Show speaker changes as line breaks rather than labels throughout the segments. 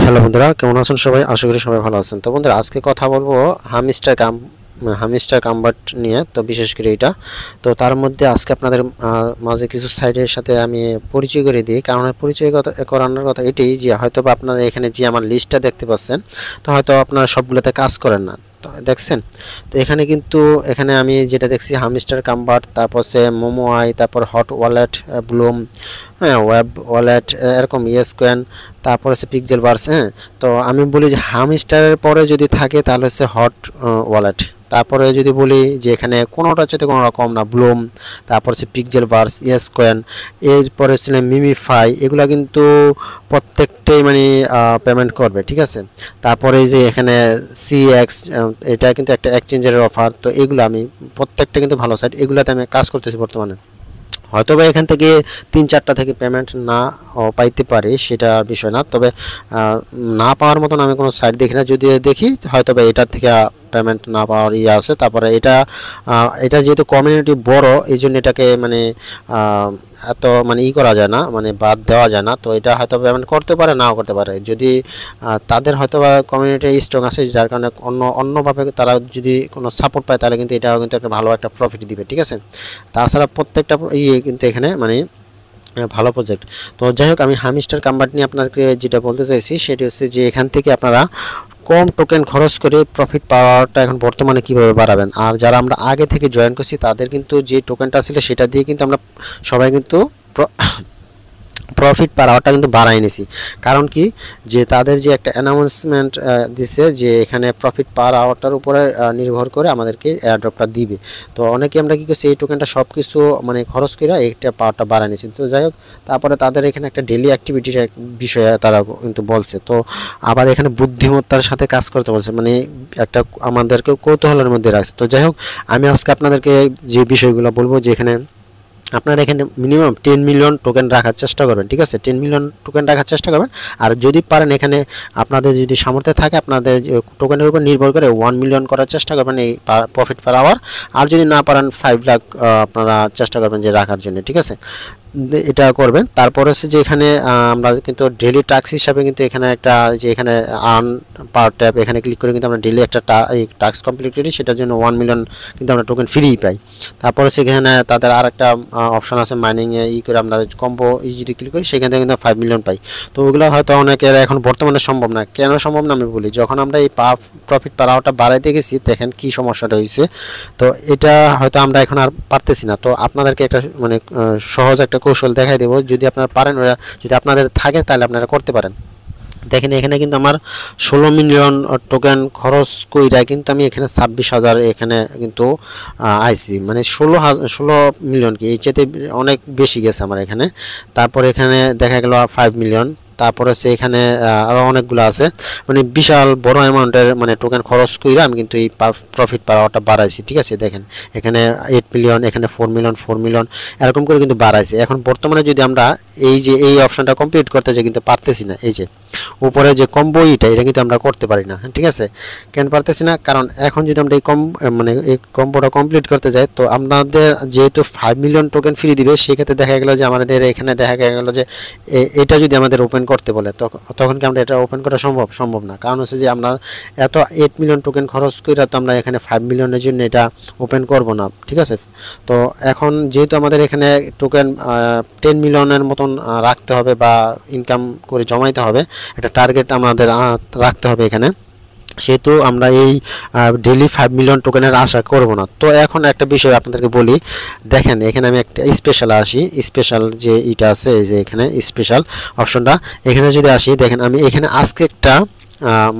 Hello বন্ধুরা, কেমন আছেন সবাই? আশা করি সবাই ভালো আছেন। তো বন্ধুরা, আজকে কথা বলবো হামিস্টার কামবাট নিয়ে। তো বিশেষ করে এটা তো তার মধ্যে আজকে আপনাদের মাঝে কিছু সাইটের সাথে আমি পরিচয় করে দিই। কারণ পরিচয় করানোর কথা এটাই যে হয়তো বা আপনারা এখানে যে আমার লিস্টটা দেখতে পাচ্ছেন, তো হয়তো আপনারা সবগুলোতে কাজ করেন না, তো দেখছেন। তো এখানে আমি যেটা দেখছি হামিস্টার কামবাট, তারপর সে মোমো আই, তারপর হট ওয়ালেট, ব্লুম, হ্যাঁ, ওয়েব ওয়ালেট, এরকম ইয়েস কয়েন, তারপর হচ্ছে পিক্সেল বার্স। হ্যাঁ, তো আমি বলি যে হামস্টারের পরে যদি থাকে তাহলে হচ্ছে হট ওয়ালেট। তারপরে যদি বলি যে এখানে কোনোটা হচ্ছে কোনো রকম না, ব্লুম, তারপর হচ্ছে পিক্সেল বার্স, ইয়েস কয়েন, এরপরে হচ্ছে মিমিফাই, এগুলা কিন্তু প্রত্যেকটাই মানে পেমেন্ট করবে, ঠিক আছে। তারপরে যে এখানে সিএক্স, এটা কিন্তু একটা এক্সচেঞ্জের অফার। তো এগুলো আমি প্রত্যেকটা কিন্তু ভালো সাইট, এগুলাতে আমি কাজ করতেছি বর্তমানে। হয়তো বা এখান থেকে 3-4টা থেকে পেমেন্ট না পাইতে পারি, সেটা বিষয় না। তবে না পাওয়ার মতন আমি কোনো সাইট দেখি না। যদি দেখি হয়তো বা এটার থেকে পেমেন্ট না পাওয়ার আছে। তারপরে এটা যেহেতু কমিউনিটি বড়, এই জন্য এটাকে মানে এত মানে করা যায় না, মানে বাদ দেওয়া যায় না। তো এটা হয়তো পেমেন্ট করতে পারে, নাও করতে পারে। যদি তাদের হয়তো বা কমিউনিটি স্ট্রং আছে, যার কারণে অন্যভাবে তারা যদি কোনো সাপোর্ট পায়, তাহলে কিন্তু এটাও কিন্তু একটা ভালো একটা প্রফিট দিবে, ঠিক আছে। তাছাড়া প্রত্যেকটা কিন্তু এখানে মানে ভালো প্রজেক্ট। তো যাই হোক, আমি হামিস্টার কামবাট নিয়ে আপনাকে যেটা বলতে চাইছি সেটি হচ্ছে যে এখান থেকে আপনারা কম টোকেন খরচ করে প্রফিট পাওয়ারটা এখন বর্তমানে কিভাবে বাড়াবেন। আর যারা আমরা আগে থেকে জয়েন করছি তাদের কিন্তু যে টোকেনটা ছিল সেটা দিয়ে কিন্তু আমরা সবাই কিন্তু প্রফিট পার আওয়ারটা কিন্তু বাড়াই নিছি। কারণ কি, যে তাদের যে একটা অ্যানাউন্সমেন্ট দিছে যে এখানে প্রফিট পার আওয়ারটার উপরে নির্ভর করে আমাদেরকে এয়ারড্রপটা দিবে। তো অনেকে আমরা কী করছি, এই টোকেনটা সব কিছু মানে খরচ করে এইটা পাওয়ারটা বাড়াই নিছি। তো যাই হোক, তারপরে তাদের এখানে একটা ডেলি অ্যাক্টিভিটির বিষয়ে তারা কিন্তু বলছে। তো আবার এখানে বুদ্ধিমত্তার সাথে কাজ করতে বলছে, মানে একটা আমাদেরকে কৌতূহলের মধ্যে রাখছে। তো যাই হোক, আমি আজকে আপনাদেরকে যে বিষয়গুলো বলবো, যে এখানে আপনারা এখানে মিনিমাম 10 মিলিয়ন টোকেন রাখার চেষ্টা করবেন, ঠিক আছে। 10 মিলিয়ন টোকেন রাখার চেষ্টা করবেন। আর যদি পারেন, এখানে আপনাদের যদি সামর্থ্য থাকে, আপনাদের টোকেনের উপর নির্ভর করে 1 মিলিয়ন করার চেষ্টা করবেন এই প্রফিট পার আওয়ার। আর যদি না পারেন 5 লাখ আপনারা চেষ্টা করবেন যে রাখার জন্য, ঠিক আছে। এটা করবেন। তারপর হচ্ছে যে এখানে আমরা কিন্তু ডেলি টাস্ক হিসাবে কিন্তু এখানে একটা যে এখানে আর্ন পার ট্যাপ, এখানে ক্লিক করে কিন্তু আমরা ডেলি একটা টাস্ক কমপ্লিট করি, সেটার জন্য 1 মিলিয়ন কিন্তু আমরা টোকেন ফ্রি পাই। তারপর হচ্ছে এখানে তাদের আর একটা অপশন আছে মাইনিংয়ে করে আমরা কম্বো যদি ক্লিক করি, সেখান থেকে কিন্তু 5 মিলিয়ন পাই। তো ওগুলো হয়তো অনেকের এখন বর্তমানে সম্ভব না। কেন সম্ভব না আমি বলি, যখন আমরা এই প্রফিট পার আওয়ারটা বাড়াইতে গেছি, দেখেন কি সমস্যাটা হয়েছে। তো এটা হয়তো আমরা এখন আর পারতেছি না। তো আপনাদেরকে একটা মানে সহজ একটা কৌশল দেখাই দেবো, যদি আপনারা পারেন, ওরা যদি আপনাদের থাকে তাহলে আপনারা করতে পারেন। দেখেন, এখানে কিন্তু আমার 16 মিলিয়ন টোকেন খরচ কইরা কিন্তু আমি এখানে 26,000 এখানে কিন্তু আইসি, মানে 16 মিলিয়ন, কি এর চাইতে অনেক বেশি গেছে আমার এখানে। তারপর এখানে দেখা গেল 5 মিলিয়ন। তারপরে হচ্ছে এখানে আরও অনেকগুলো আছে, মানে বিশাল বড় অ্যামাউন্টের মানে টোকেন খরচ করে আমি কিন্তু এই প্রফিট পাওয়ারটা বাড়াইছি, ঠিক আছে। দেখেন এখানে 8 মিলিয়ন, এখানে 4 মিলিয়ন, 4 মিলিয়ন, এরকম করে কিন্তু বাড়াইছে। এখন বর্তমানে যদি আমরা এই অপশনটা কমপ্লিট করতে চাই, কিন্তু পারতেছি না। এই যে উপরে যে কম্বো এটা কিন্তু আমরা করতে পারি না, ঠিক আছে। কেন পারতেছি না? কারণ এখন যদি আমরা এই কম্বোটা কমপ্লিট করতে যাই, তো আপনাদের যেহেতু 5 মিলিয়ন টোকেন ফ্রি দিবে, সেক্ষেত্রে দেখা গেল যে আমাদের এখানে দেখা গেল যে এটা যদি আমাদের ওপেন করতে বলে, তখন কি আমরা এটা ওপেন করা সম্ভব না। কারণ হচ্ছে যে আমরা এত 8 মিলিয়ন টোকেন খরচ করে তো আমরা এখানে 5 মিলিয়নের জন্য এটা ওপেন করব না, ঠিক আছে। তো এখন যেহেতু আমাদের এখানে টোকেন 10 মিলিয়নের মতন রাখতে হবে বা ইনকাম করে জমাইতে হবে, একটা টার্গেট আমাদের রাখতে হবে এখানে, সেহেতু আমরা এই ডেলি 5 মিলিয়ন টোকেনের আশা করব না। তো এখন একটা বিষয় আপনাদেরকে বলি, দেখেন এখানে আমি একটা স্পেশাল যে এটা আছে, এই যে এখানে স্পেশাল অপশনটা, এখানে যদি আসি, দেখেন আমি এখানে আজকে একটা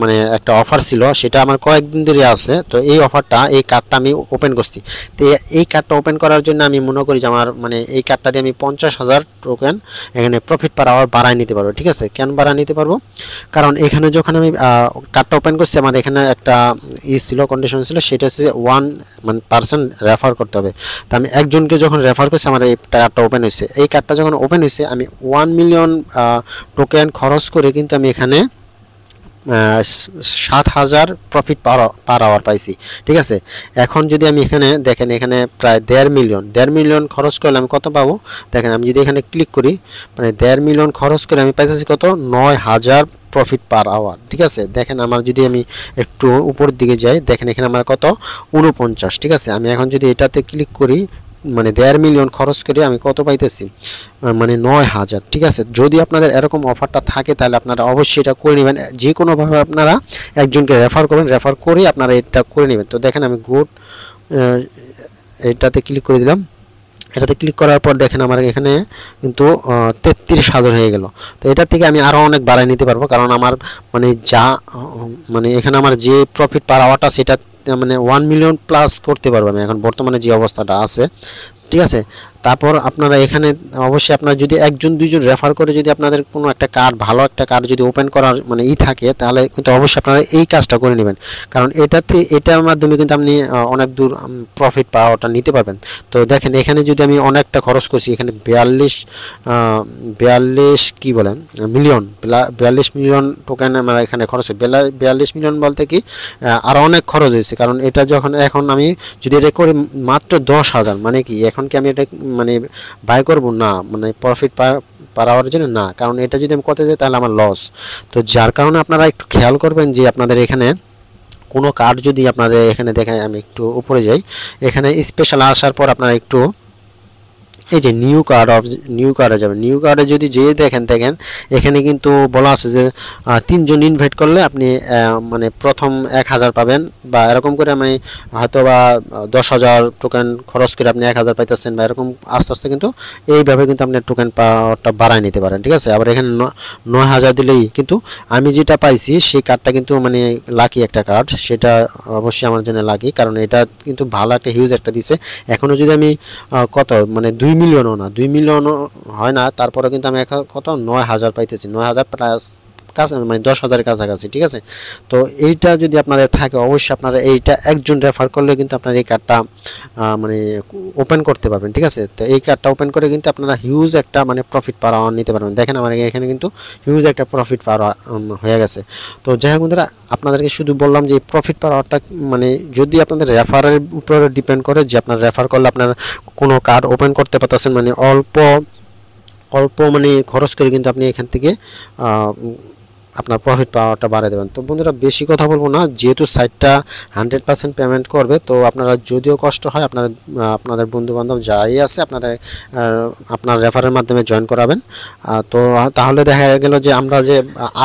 মানে একটা অফার ছিল, সেটা আমার কয়েকদিন ধরে আছে। তো এই অফারটা, এই কার্ডটা আমি ওপেন করছি। তো এই কার্ডটা ওপেন করার জন্য আমি মনে করি যে আমার মানে এই কার্ডটা দিয়ে আমি 50,000 টোকেন এখানে প্রফিট পার আওয়ার বাড়ায় নিতে পারবো, ঠিক আছে। কেন বাড়ায় নিতে পারবো? কারণ এখানে যখন আমি কার্ডটা ওপেন করছি, আমার এখানে একটা ছিল, কন্ডিশন ছিল, সেটা হচ্ছে 1% রেফার করতে হবে। তো আমি একজনকে যখন রেফার করছি, আমার এই কার্ডটা ওপেন হয়েছে। এই কার্ডটা যখন ওপেন হয়েছে, আমি 1 মিলিয়ন টোকেন খরচ করে কিন্তু আমি এখানে 7,000 প্রফিট পার আওয়ার পাইছি, ঠিক আছে। এখন যদি আমি এখানে দেখেন, এখানে প্রায় 1.5 মিলিয়ন খরচ করলে আমি কত পাবো? দেখেন আমি যদি এখানে ক্লিক করি, মানে 1.5 মিলিয়ন খরচ করে আমি পাইছি কত? 9,000 প্রফিট পার আওয়ার, ঠিক আছে। দেখেন আমার যদি আমি একটু উপরের দিকে যাই, দেখেন এখানে আমার কত 49, ঠিক আছে। আমি এখন যদি এটাতে ক্লিক করি, মানে 1.5 মিলিয়ন খরচ করে আমি কত পাইতেছি, মানে 9,000, ঠিক আছে। যদি আপনাদের এরকম অফারটা থাকে তাহলে আপনারা অবশ্যই এটা করে নেবেন। যে কোনোভাবে আপনারা একজনকে রেফার করবেন, রেফার করে আপনারা এটা করে নেবেন। তো দেখেন আমি গুড এটাতে ক্লিক করে দিলাম। এটাতে ক্লিক করার পর দেখেন আমার এখানে কিন্তু 33,000 হয়ে গেল। তো এটা থেকে আমি আরও অনেক বাড়াই নিতে পারবো, কারণ আমার মানে মানে এখানে আমার যে প্রফিট পার আওয়ারটা সেটা মানে 1 মিলিয়ন প্লাস করতে পারবো আমি এখন বর্তমানে যে অবস্থাটা আছে, ঠিক আছে। তারপর আপনারা এখানে অবশ্যই আপনারা যদি একজন দুইজন রেফার করে যদি আপনাদের কোনো একটা কার্ড, ভালো একটা কার্ড যদি ওপেন করার মানে থাকে, তাহলে কিন্তু অবশ্যই আপনারা এই কাজটা করে নেবেন, কারণ এটার মাধ্যমে কিন্তু আপনি অনেক দূর প্রফিট পাওয়াটা নিতে পারবেন। তো দেখেন এখানে যদি আমি অনেকটা খরচ করছি, এখানে 42 কি বলেন মিলিয়ন, 42 মিলিয়ন টোকেন আমার এখানে খরচ হয়। 42 মিলিয়ন বলতে কি আরও অনেক খরচ হয়েছে, কারণ এটা যখন এখন আমি যদি এটা করি মাত্র 10,000, মানে কি এখন কি আমি এটা মানে বাই করব না, মানে প্রফিট পাওয়ার জন্য না, কারণ এটা যদি আমি করতে যাই তাহলে আমার লস। তো যার কারণে আপনারা একটু খেয়াল করবেন যে আপনাদের এখানে কোনো কার্ড যদি আপনাদের এখানে দেখায়, আমি একটু উপরে যাই, এখানে স্পেশাল আসার পর আপনারা একটু এই যে নিউ কার্ডে যাবেন। নিউ কার্ডে যদি যেয়ে দেখেন এখানে কিন্তু বলা আছে যে 3 জন ইনভাইট করলে আপনি মানে প্রথম 1,000 পাবেন, বা এরকম করে মানে হয়তো বা 10,000 টোকেন খরচ করে আপনি 1,000 পাইতেছেন, বা এরকম আস্তে আস্তে কিন্তু এইভাবে কিন্তু আপনি টোকেন পাওয়ারটা বাড়ায় নিতে পারেন, ঠিক আছে। আবার এখানে 9,000 দিলেই কিন্তু আমি যেটা পাইছি সেই কার্ডটা কিন্তু মানে লাকি একটা কার্ড, সেটা অবশ্যই আমার জন্য লাকি, কারণ এটা কিন্তু ভালো একটা হিউজ একটা দিছে। এখনও যদি আমি কত মানে 2 মিলিয়নও না, 2 মিলিয়নও হয় না, তারপরে কিন্তু আমি কত 9,000 পাইতেছি, 9,000 প্লাস কাছে মানে 10,000-এর কাছাকাছি, ঠিক আছে। তো এইটা যদি আপনাদের থাকে অবশ্যই আপনারা এইটা একজন রেফার করলে কিন্তু আপনার এই কার্ডটা মানে ওপেন করতে পারবেন, ঠিক আছে। তো এই কার্ডটা ওপেন করে কিন্তু আপনারা হিউজ একটা মানে প্রফিট পাওয়া নিতে পারবেন। দেখেন আমার এখানে কিন্তু হিউজ একটা প্রফিট পাওয়া হয়ে গেছে। তো যাই হোক বন্ধুরা, আপনাদেরকে শুধু বললাম যে প্রফিট পাওয়ারটা মানে যদি আপনাদের রেফারের উপরে ডিপেন্ড করে, যে আপনার রেফার করলে আপনার কোনো কার্ড ওপেন করতে পারতেছেন, মানে অল্প মানে খরচ করে কিন্তু আপনি এখান থেকে আপনার প্রফিট পাওয়াটা বাড়িয়ে দেবেন। তো বন্ধুরা বেশি কথা বলবো না, যেহেতু সাইটটা 100% পেমেন্ট করবে, তো আপনারা যদিও কষ্ট হয় আপনাদের বন্ধুবান্ধব যাই আছে আপনার রেফারের মাধ্যমে জয়েন করাবেন। তো তাহলে দেখা গেল যে আমরা যে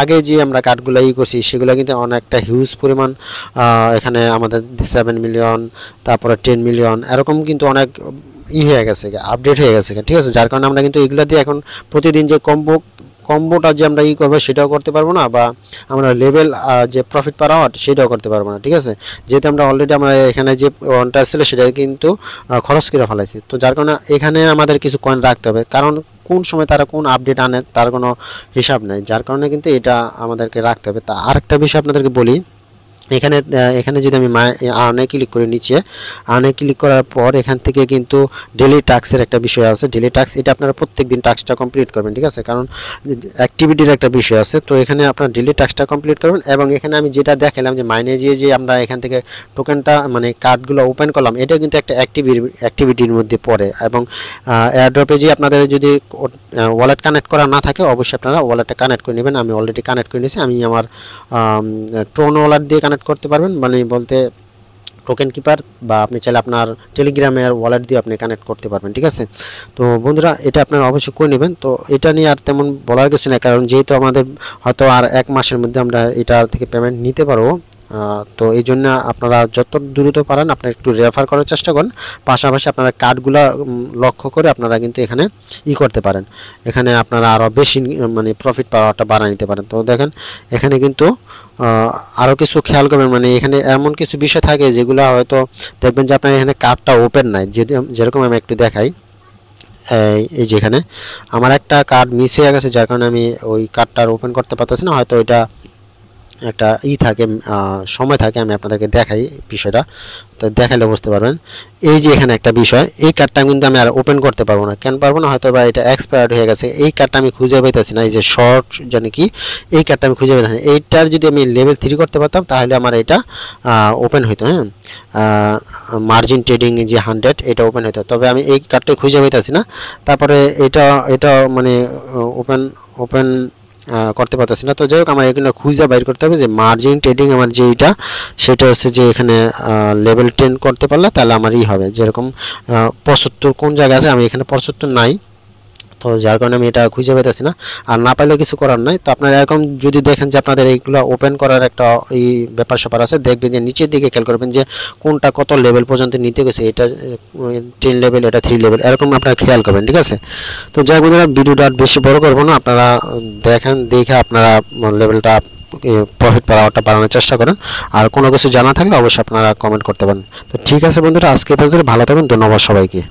আগে যে আমরা কার্ডগুলো করছি সেগুলো কিন্তু অনেকটা হিউজ পরিমাণ, এখানে আমাদের 7 মিলিয়ন, তারপরে 10 মিলিয়ন এরকম কিন্তু অনেক হয়ে গেছে, আপডেট হয়ে গেছে, ঠিক আছে। যার কারণে আমরা কিন্তু এগুলো দিয়ে এখন প্রতিদিন যে কম্বোটা যে আমরা করবো সেটাও করতে পারবো না, বা আমরা লেভেল যে প্রফিট পার আওয়ার সেটাও করতে পারবো না, ঠিক আছে। যেহেতু আমরা অলরেডি আমরা এখানে যে ওয়ানটা ছিল সেটা কিন্তু খরচ করে ফেলাইছি। তো যার কারণে এখানে আমাদের কিছু কয়েন রাখতে হবে, কারণ কোন সময় তারা কোন আপডেট আনে তার কোনো হিসাব নেই, যার কারণে কিন্তু এটা আমাদেরকে রাখতে হবে। তা আরেকটা বিষয় আপনাদেরকে বলি, এখানে যদি আমি আর্নে ক্লিক করে নিচে আর্নে ক্লিক করার পর এখান থেকে কিন্তু ডেইলি টাস্কের একটা বিষয় আছে। ডেইলি টাস্ক এটা আপনারা প্রত্যেকদিন টাস্কটা কমপ্লিট করবেন, ঠিক আছে, কারণ অ্যাক্টিভিটির একটা বিষয় আছে। তো এখানে আপনার ডেইলি টাস্কটা কমপ্লিট করবেন, এবং এখানে আমি যেটা দেখালাম যে মাইনে যে আমরা এখান থেকে টোকেনটা মানে কার্ডগুলো ওপেন করলাম, এটা কিন্তু একটা অ্যাক্টিভিটির মধ্যে পড়ে। এবং এয়ারড্রপে যে আপনাদের যদি ওয়ালেট কানেক্ট করা না থাকে অবশ্যই আপনারা ওয়ালেটটা কানেক্ট করে নেবেন। আমি অলরেডি কানেক্ট করে নিয়েছি, আমি আমার ট্রোন ওয়ালেট দিয়ে কানেক্ট করতে পারবেন, মানে বলতে টোকেন কিপার, বা আপনি চাইলে আপনার টেলিগ্রামের ওয়ালেট দিয়ে আপনি কানেক্ট করতে পারবেন, ঠিক আছে। তো বন্ধুরা এটা আপনারা অবশ্যই করে নেবেন। তো এটা নিয়ে আর তেমন বলার কিছু নেই, কারণ যেহেতু আমাদের হয়তো আর 1 মাসের মধ্যে আমরা এটা থেকে পেমেন্ট নিতে পারবো। তো এই জন্য আপনারা যত দ্রুত পারেন আপনারা একটু রেফার করার চেষ্টা করেন, পাশাপাশি আপনারা কার্ডগুলো লক্ষ্য করে আপনারা কিন্তু এখানে করতে পারেন, এখানে আপনারা আরও বেশি মানে প্রফিট পাওয়াটা বাড়ায় নিতে পারেন। তো দেখেন এখানে কিন্তু আরও কিছু খেয়াল করবেন, মানে এখানে এমন কিছু বিষয় থাকে যেগুলো হয়তো দেখবেন যে আপনার এখানে কার্ডটা ওপেন নাই, যেরকম আমি একটু দেখাই। এই যেখানে আমার একটা কার্ড মিস হয়ে গেছে, যার কারণে আমি ওই কার্ডটা ওপেন করতে পারতেছি না, হয়তো ওইটা একটা থাকে সময় থাকে, আমি আপনাদেরকে দেখাই বিষয়টা, তো দেখালে বুঝতে পারবেন। এই যে এখানে একটা বিষয়, এই কার্ডটা কিন্তু আমি আর ওপেন করতে পারবো না, কেন পারবো না, হয়তো বা এটা এক্সপায়ার্ড হয়ে গেছে, এই কার্ডটা আমি খুঁজে পাইতেছি না। এই যে শর্ট জানি কি, এই কার্ডটা আমি খুঁজে পাইতেছি না। এইটার যদি আমি লেভেল 3 করতে পারতাম তাহলে আমার এটা ওপেন হইতো, হ্যাঁ, মার্জিন ট্রেডিং যে 100 এটা ওপেন হইতো, তবে আমি এই কার্ডটা খুঁজে পাইতেছি না। তারপরে এটা মানে ওপেন করতে পারতেছি না। তো যাই হোক আমার এখানে খুঁজে বাইর করতে হবে যে মার্জিন ট্রেডিং আমার যেটা সেটা হচ্ছে যে এখানে লেভেল 10 করতে পারলে তাহলে আমারই হবে। যেরকম 75 কোন জায়গায় আছে, আমি এখানে 75 নাই, তো যার কারণে আমি এটা খুঁজে পেতেছি না। আর না পাইলে কিছু করার নাই। তো আপনারা এরকম যদি দেখেন যে আপনাদের এইগুলো ওপেন করার একটা এই ব্যাপার স্যাপার আছে, দেখবেন যে নিচের দিকে খেয়াল করবেন যে কোনটা কত লেভেল পর্যন্ত নিতে গেছে, এটা 10 লেভেল, এটা 3 লেভেল, এরকম আপনারা খেয়াল করবেন, ঠিক আছে। তো যাই বন্ধুরা, ভিডিওটা আর বেশি বড় করবো না, আপনারা দেখেন, দেখে আপনারা লেভেলটা প্রফিট পার আওয়ারটা বাড়ানোর চেষ্টা করেন। আর কোনো কিছু জানা থাকলে অবশ্যই আপনারা কমেন্ট করতে পারেন। তো ঠিক আছে বন্ধুরা, আজকে ভালো থাকুন, ধন্যবাদ সবাইকে।